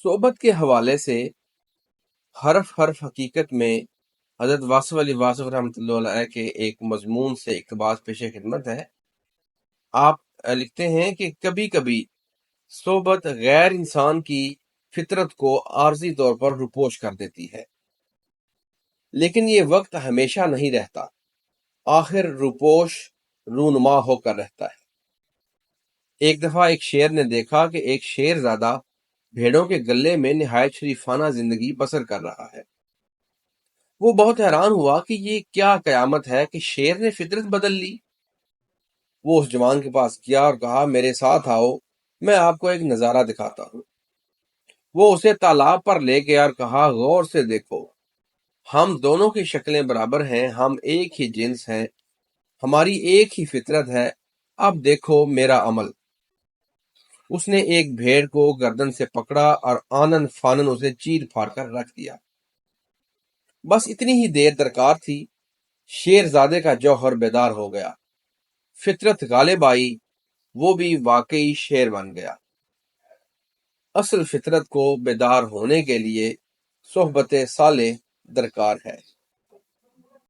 صحبت کے حوالے سے حرف حقیقت میں حضرت واصف علی واصف رحمۃ اللہ علیہ کے ایک مضمون سے اقتباس پیش خدمت ہے۔ آپ لکھتے ہیں کہ کبھی کبھی صحبت غیر انسان کی فطرت کو عارضی طور پر روپوش کر دیتی ہے، لیکن یہ وقت ہمیشہ نہیں رہتا، آخر روپوش رونما ہو کر رہتا ہے۔ ایک دفعہ ایک شیر نے دیکھا کہ ایک شیر زادہ بھیڑوں کے گلے میں نہایت شریفانہ زندگی بسر کر رہا ہے۔ وہ بہت حیران ہوا کہ یہ کیا قیامت ہے کہ شیر نے فطرت بدل لی۔ وہ اس جوان کے پاس گیا اور کہا، میرے ساتھ آؤ، میں آپ کو ایک نظارہ دکھاتا ہوں۔ وہ اسے تالاب پر لے گیا اور کہا، غور سے دیکھو، ہم دونوں کی شکلیں برابر ہیں، ہم ایک ہی جنس ہیں، ہماری ایک ہی فطرت ہے، اب دیکھو میرا عمل۔ اس نے ایک بھیڑ کو گردن سے پکڑا اور آنن فانن اسے چیر پھاڑ کر رکھ دیا۔ بس اتنی ہی دیر درکار تھی، شیر زادے کا جوہر بیدار ہو گیا، فطرت غالب آئی، وہ بھی واقعی شیر بن گیا۔ اصل فطرت کو بیدار ہونے کے لیے صحبت صالح درکار ہے۔